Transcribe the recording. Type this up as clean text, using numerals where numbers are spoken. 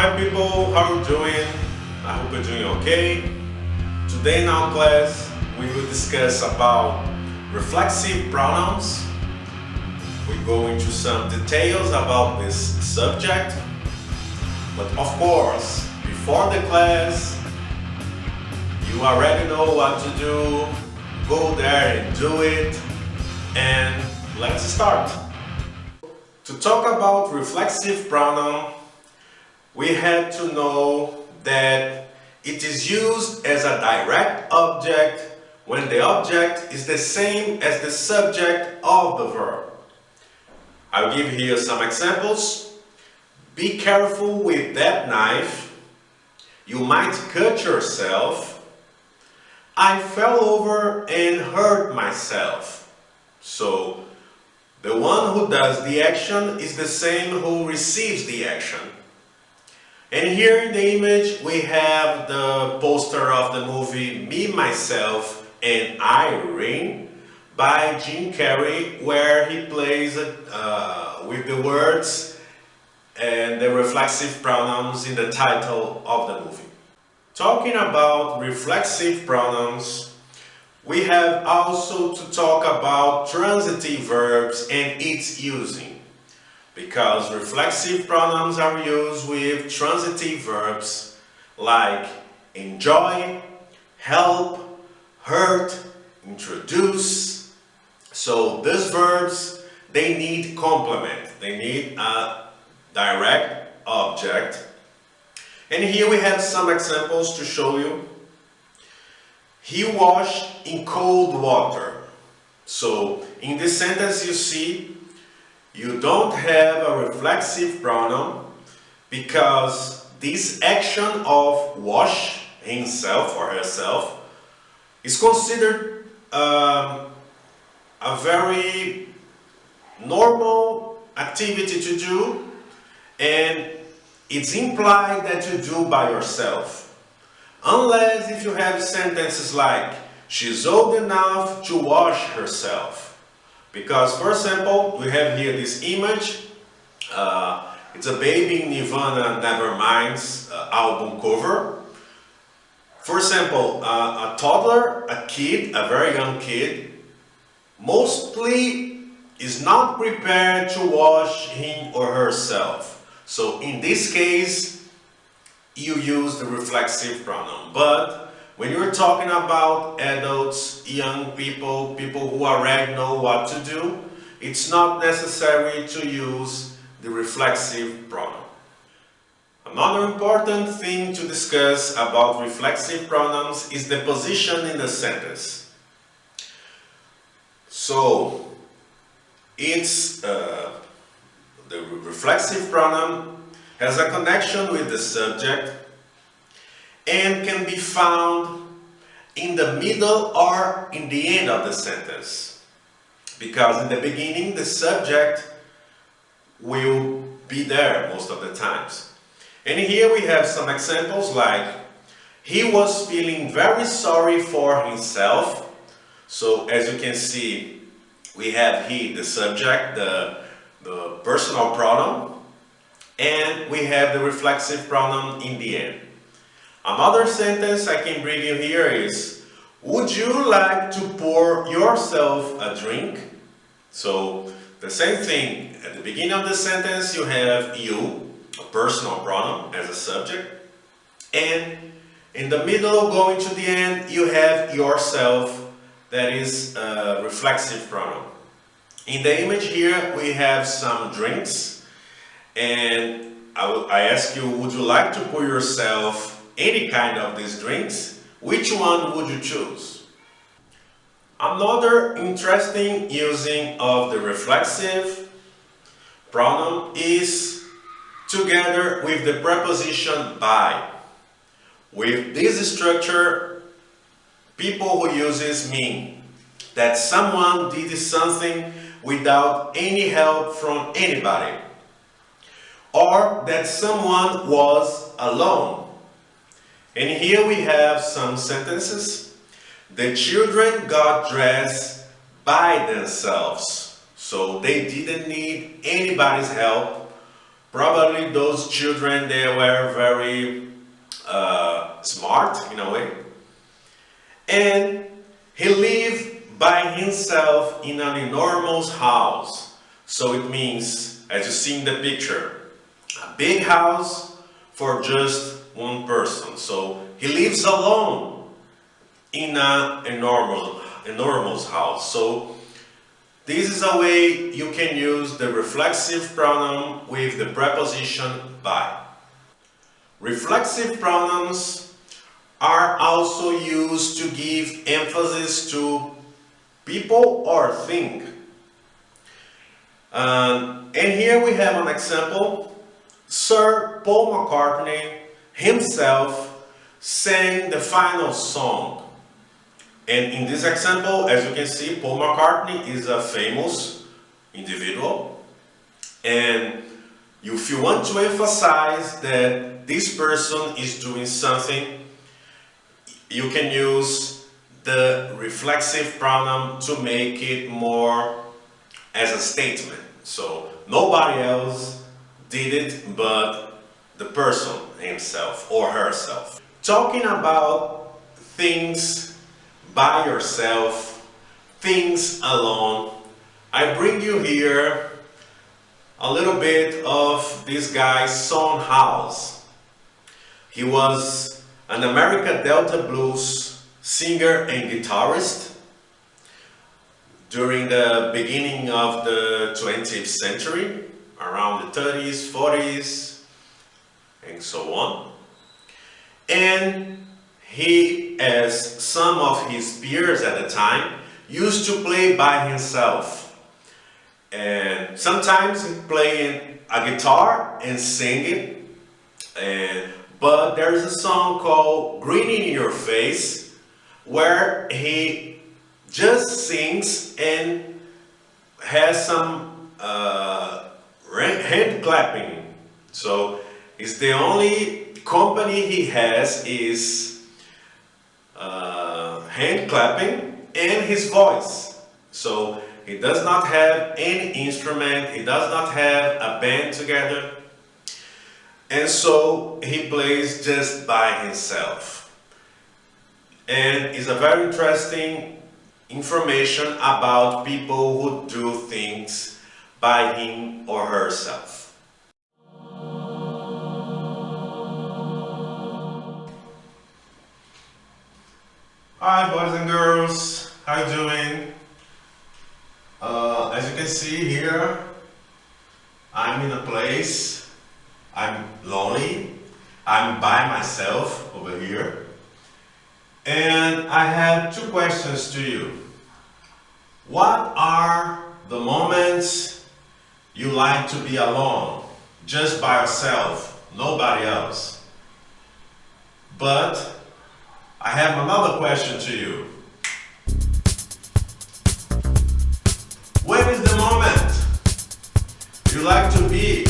Hi people, how are you doing? I hope you're doing okay. Today in our class, we will discuss about reflexive pronouns. We go into some details about this subject. But of course, before the class, you already know what to do. Go there and do it. And let's start. To talk about reflexive pronoun, we had to know that it is used as a direct object when the object is the same as the subject of the verb. I'll give here some examples. Be careful with that knife. You might cut yourself. I fell over and hurt myself. So, the one who does the action is the same who receives the action. And here in the image we have the poster of the movie Me, Myself and Irene by Jim Carrey, where he plays with the words and the reflexive pronouns in the title of the movie. Talking about reflexive pronouns, we have also to talk about transitive verbs and its using. Because reflexive pronouns are used with transitive verbs like enjoy, help, hurt, introduce. So these verbs, they need complement. They need a direct object. And here we have some examples to show you. He washed in cold water. So in this sentence you see you don't have a reflexive pronoun because this action of wash himself or herself is considered a very normal activity to do, and it's implied that you do by yourself. Unless if you have sentences like she's old enough to wash herself. Because, for example, we have here this image. It's a baby in Nirvana Nevermind's album cover. For example, a toddler, a kid, a very young kid, mostly is not prepared to wash him or herself. So in this case, you use the reflexive pronoun. But when you're talking about adults, young people, people who already know what to do, it's not necessary to use the reflexive pronoun. Another important thing to discuss about reflexive pronouns is the position in the sentence. So, it's the reflexive pronoun has a connection with the subject and can be found in the middle or in the end of the sentence. Because in the beginning, the subject will be there most of the times. And here we have some examples like, he was feeling very sorry for himself. So as you can see, we have he, the subject, the personal pronoun, and we have the reflexive pronoun in the end. Another sentence I can bring you here is, would you like to pour yourself a drink? So the same thing, at the beginning of the sentence you have you, a personal pronoun as a subject, and in the middle going to the end you have yourself, that is a reflexive pronoun. In the image here we have some drinks, and I ask you, would you like to pour yourself any kind of these drinks? Which one would you choose? Another interesting using of the reflexive pronoun is together with the preposition by. With this structure, people who use this mean that someone did something without any help from anybody, or that someone was alone. And here we have some sentences. The children got dressed by themselves. So they didn't need anybody's help Probably those children, they were very smart in a way. And he lived by himself in an enormous house. So it means, as you see in the picture, a big house for just one person. So he lives alone in an enormous house. So this is a way you can use the reflexive pronoun with the preposition by. Reflexive pronouns are also used to give emphasis to people or thing. And here we have an example. Sir Paul McCartney himself sang the final song. And in this example, as you can see, Paul McCartney is a famous individual. And if you want to emphasize that this person is doing something, you can use the reflexive pronoun to make it more as a statement. So nobody else did it but the person himself or herself. Talking about things by yourself, things alone, I bring you here a little bit of this guy's Son House. He was an American Delta blues singer and guitarist during the beginning of the 20th century, around the 30s, 40s, and so on. And he, as some of his peers at the time, used to play by himself. And sometimes he played a guitar and singing. But there's a song called Grinning in Your Face, where he just sings and has some hand clapping. So it's the only company he has is hand clapping and his voice. So he does not have any instrument, he does not have a band together, and so he plays just by himself. And it's a very interesting information about people who do things by him or herself. Hi boys and girls, how you doing? As you can see here, I'm in a place, I'm lonely, I'm by myself over here, and I have two questions to you. What are the moments you like to be alone, just by yourself, nobody else? But I have another question to you. When is the moment you like to be